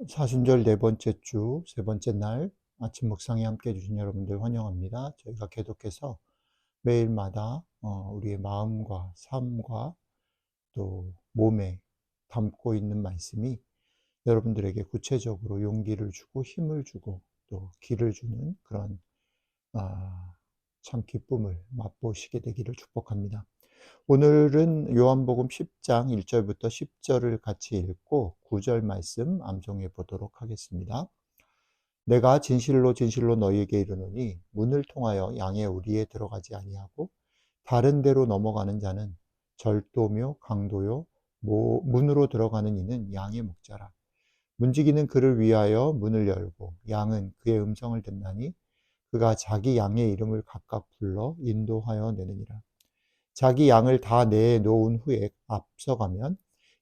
사순절 네 번째 주, 세 번째 날 아침 묵상에 함께 해주신 여러분들 환영합니다. 저희가 계속해서 매일마다 우리의 마음과 삶과 또 몸에 담고 있는 말씀이 여러분들에게 구체적으로 용기를 주고 힘을 주고 또 길을 주는 그런 아, 참 기쁨을 맛보시게 되기를 축복합니다. 오늘은 요한복음 10장 1절부터 10절을 같이 읽고 9절 말씀 암송해 보도록 하겠습니다. 내가 진실로 진실로 너희에게 이르노니 문을 통하여 양의 우리에 들어가지 아니하고 다른 데로 넘어가는 자는 절도며 강도요 문으로 들어가는 이는 양의 목자라. 문지기는 그를 위하여 문을 열고 양은 그의 음성을 듣나니 그가 자기 양의 이름을 각각 불러 인도하여 내느니라. 자기 양을 다 내놓은 후에 앞서가면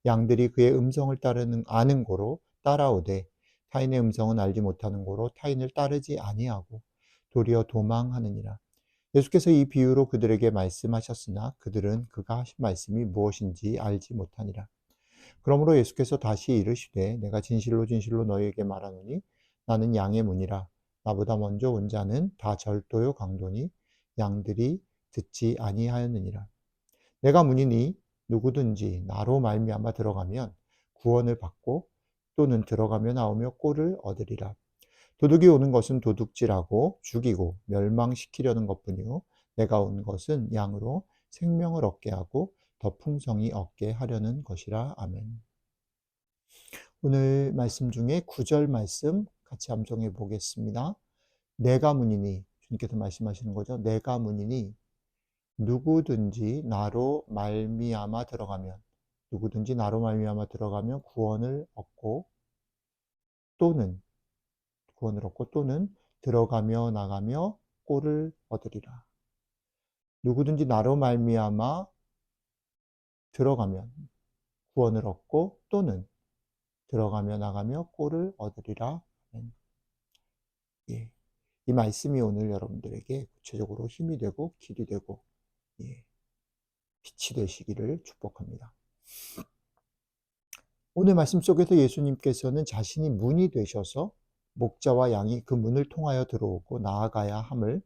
양들이 그의 음성을 따르는 아는 고로 따라오되 타인의 음성은 알지 못하는 고로 타인을 따르지 아니하고 도리어 도망하느니라. 예수께서 이 비유로 그들에게 말씀하셨으나 그들은 그가 하신 말씀이 무엇인지 알지 못하니라. 그러므로 예수께서 다시 이르시되 내가 진실로 진실로 너희에게 말하노니 나는 양의 문이라. 나보다 먼저 온 자는 다 절도요 강도니 양들이 듣지 아니하였느니라. 내가 문이니 누구든지 나로 말미암아 들어가면 구원을 받고 또는 들어가며 나오며 꼴을 얻으리라. 도둑이 오는 것은 도둑질하고 죽이고 멸망시키려는 것뿐이요 내가 온 것은 양으로 생명을 얻게 하고 더 풍성히 얻게 하려는 것이라. 아멘. 오늘 말씀 중에 9절 말씀 같이 암송해 보겠습니다. 내가 문이니, 주님께서 말씀하시는 거죠. 내가 문이니 누구든지 나로 말미암아 들어가면, 누구든지 나로 말미암아 들어가면 또는 구원을 얻고 또는 들어가며 나가며 꼴을 얻으리라. 누구든지 나로 말미암아 들어가면 구원을 얻고 또는 들어가며 나가며 꼴을 얻으리라. 아멘. 예. 이 말씀이 오늘 여러분들에게 구체적으로 힘이 되고 길이 되고 예, 빛이 되시기를 축복합니다. 오늘 말씀 속에서 예수님께서는 자신이 문이 되셔서 목자와 양이 그 문을 통하여 들어오고 나아가야 함을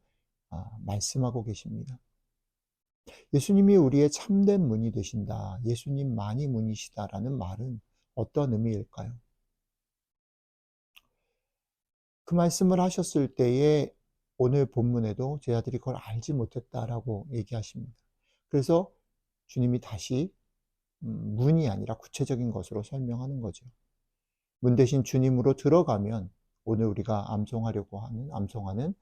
말씀하고 계십니다. 예수님이 우리의 참된 문이 되신다. 예수님만이 문이시다라는 말은 어떤 의미일까요? 그 말씀을 하셨을 때에 오늘 본문에도 제자들이 그걸 알지 못했다라고 얘기하십니다. 그래서 주님이 다시 문이 아니라 구체적인 것으로 설명하는 거죠. 문 대신 주님으로 들어가면 오늘 우리가 암송하는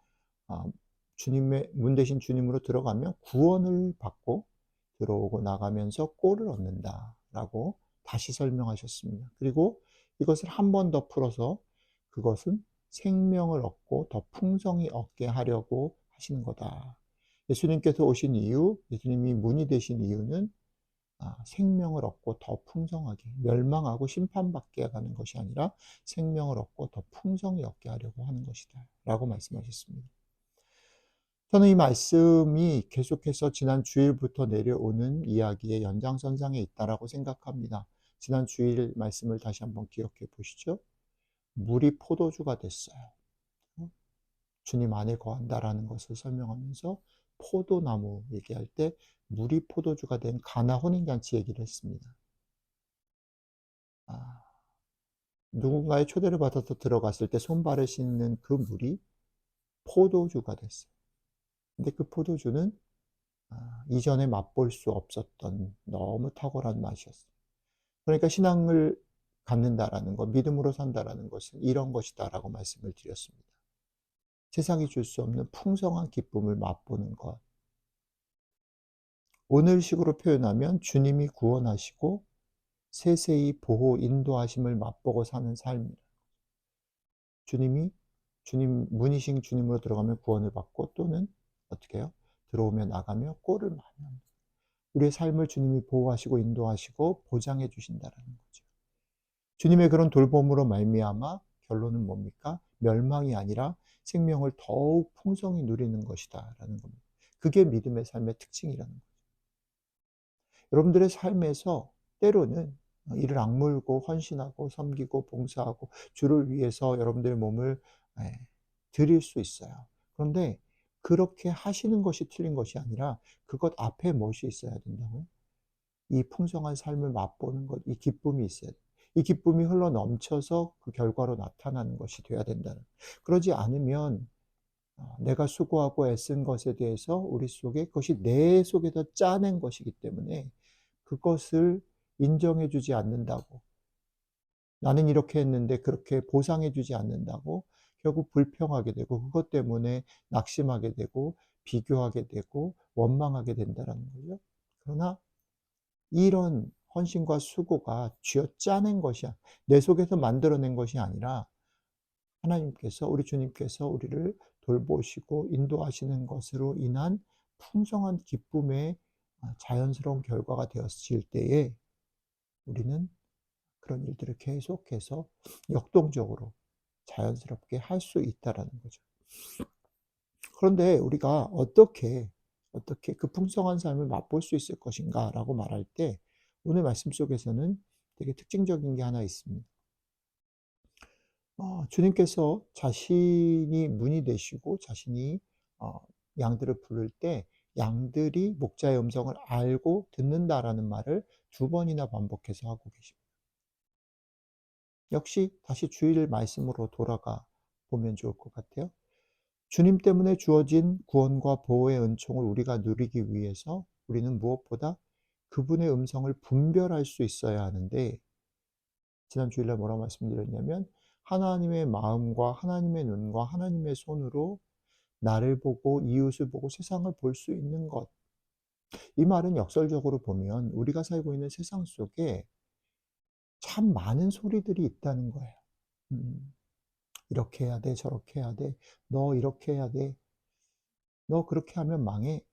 주님의 문 대신 주님으로 들어가면 구원을 받고 들어오고 나가면서 꼴을 얻는다라고 다시 설명하셨습니다. 그리고 이것을 한 번 더 풀어서 그것은 생명을 얻고 더 풍성히 얻게 하려고 하시는 거다. 예수님께서 오신 이유, 예수님이 문이 되신 이유는 생명을 얻고 더 풍성하게 멸망하고 심판받게 하는 것이 아니라 생명을 얻고 더 풍성히 얻게 하려고 하는 것이다 라고 말씀하셨습니다. 저는 이 말씀이 계속해서 지난 주일부터 내려오는 이야기의 연장선상에 있다라고 생각합니다. 지난 주일 말씀을 다시 한번 기억해 보시죠. 물이 포도주가 됐어요. 주님 안에 거한다라는 것을 설명하면서 포도나무 얘기할 때 물이 포도주가 된 가나 혼인잔치 얘기를 했습니다. 누군가의 초대를 받아서 들어갔을 때 손발을 씻는 그 물이 포도주가 됐어요. 근데 그 포도주는 이전에 맛볼 수 없었던 너무 탁월한 맛이었어요. 그러니까 신앙을 갖는다라는 것, 믿음으로 산다라는 것은 이런 것이다라고 말씀을 드렸습니다. 세상이 줄 수 없는 풍성한 기쁨을 맛보는 것. 오늘식으로 표현하면 주님이 구원하시고 세세히 보호, 인도하심을 맛보고 사는 삶이에요. 문이신 주님으로 들어가면 구원을 받고 또는 어떻게 해요? 들어오며 나가며 꼴을 많이 합니다. 우리의 삶을 주님이 보호하시고 인도하시고 보장해 주신다는 거죠. 주님의 그런 돌봄으로 말미암아 결론은 뭡니까? 멸망이 아니라 생명을 더욱 풍성히 누리는 것이다라는 겁니다. 그게 믿음의 삶의 특징이라는 거죠. 여러분들의 삶에서 때로는 이를 악물고 헌신하고 섬기고 봉사하고 주를 위해서 여러분들의 몸을 예 드릴 수 있어요. 그런데 그렇게 하시는 것이 틀린 것이 아니라 그것 앞에 무엇이 있어야 된다고요? 이 풍성한 삶을 맛보는 것, 이 기쁨이 있어야 돼요. 이 기쁨이 흘러넘쳐서 그 결과로 나타나는 것이 돼야 된다는. 그러지 않으면 내가 수고하고 애쓴 것에 대해서 우리 속에 그것이 내 속에서 짜낸 것이기 때문에 그것을 인정해 주지 않는다고, 나는 이렇게 했는데 그렇게 보상해 주지 않는다고 결국 불평하게 되고 그것 때문에 낙심하게 되고 비교하게 되고 원망하게 된다라는 거죠. 그러나 이런 헌신과 수고가 쥐어짜낸 것이야, 내 속에서 만들어낸 것이 아니라 하나님께서, 우리 주님께서 우리를 돌보시고 인도하시는 것으로 인한 풍성한 기쁨의 자연스러운 결과가 되었을 때에 우리는 그런 일들을 계속해서 역동적으로 자연스럽게 할 수 있다라는 거죠. 그런데 우리가 어떻게 그 풍성한 삶을 맛볼 수 있을 것인가라고 말할 때 오늘 말씀 속에서는 되게 특징적인 게 하나 있습니다. 주님께서 자신이 문이 되시고 자신이 어 양들을 부를 때 양들이 목자의 음성을 알고 듣는다라는 말을 두 번이나 반복해서 하고 계십니다. 역시 다시 주일 말씀으로 돌아가 보면 좋을 것 같아요. 주님 때문에 주어진 구원과 보호의 은총을 우리가 누리기 위해서 우리는 무엇보다 그분의 음성을 분별할 수 있어야 하는데, 지난 주일날 뭐라고 말씀드렸냐면 하나님의 마음과 하나님의 눈과 하나님의 손으로 나를 보고 이웃을 보고 세상을 볼 수 있는 것. 이 말은 역설적으로 보면 우리가 살고 있는 세상 속에 참 많은 소리들이 있다는 거예요. 음, 이렇게 해야 돼, 저렇게 해야 돼, 너 이렇게 해야 돼, 너 그렇게 하면 망해.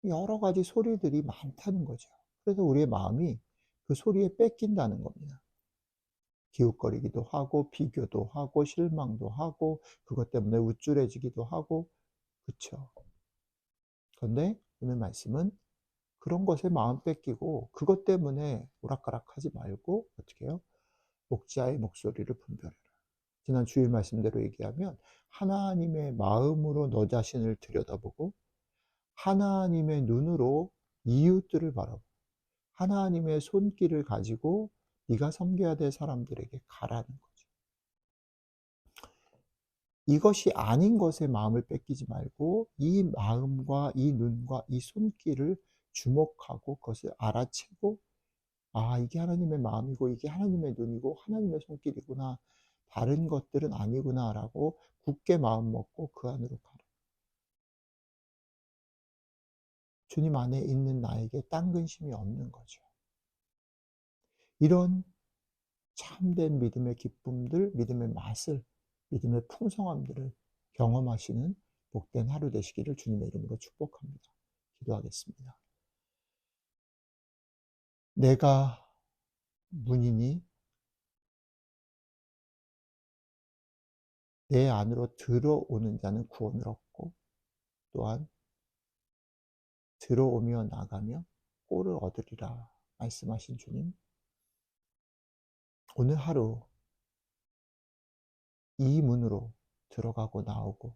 여러 가지 소리들이 많다는 거죠. 그래서 우리의 마음이 그 소리에 뺏긴다는 겁니다. 기웃거리기도 하고 비교도 하고 실망도 하고 그것 때문에 우쭐해지기도 하고, 그쵸. 그런데 오늘 말씀은 그런 것에 마음 뺏기고 그것 때문에 오락가락하지 말고 어떻게 해요? 목자의 목소리를 분별해라. 지난 주일 말씀대로 얘기하면 하나님의 마음으로 너 자신을 들여다보고 하나님의 눈으로 이웃들을 바라보고 하나님의 손길을 가지고 네가 섬겨야 될 사람들에게 가라는 거죠. 이것이 아닌 것에 마음을 뺏기지 말고 이 마음과 이 눈과 이 손길을 주목하고 그것을 알아채고, 아, 이게 하나님의 마음이고 이게 하나님의 눈이고 하나님의 손길이구나, 다른 것들은 아니구나라고 굳게 마음 먹고 그 안으로 가라. 주님 안에 있는 나에게 딴 근심이 없는 거죠. 이런 참된 믿음의 기쁨들, 믿음의 맛을, 믿음의 풍성함들을 경험하시는 복된 하루 되시기를 주님의 이름으로 축복합니다. 기도하겠습니다. 내가 문이니 내 안으로 들어오는 자는 구원을 얻고 또한 들어오며 나가며 꼴을 얻으리라 말씀하신 주님, 오늘 하루 이 문으로 들어가고 나오고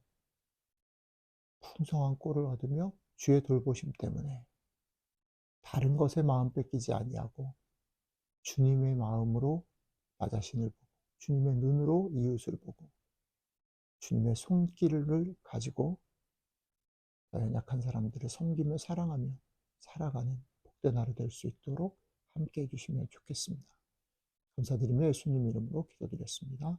풍성한 꼴을 얻으며 주의 돌보심 때문에 다른 것에 마음 뺏기지 아니하고 주님의 마음으로 나 자신을 보고 주님의 눈으로 이웃을 보고 주님의 손길을 가지고 연약한 사람들을 섬기며 사랑하며 살아가는 복된 하루 될 수 있도록 함께 해주시면 좋겠습니다. 감사드리며 예수님 이름으로 기도드렸습니다.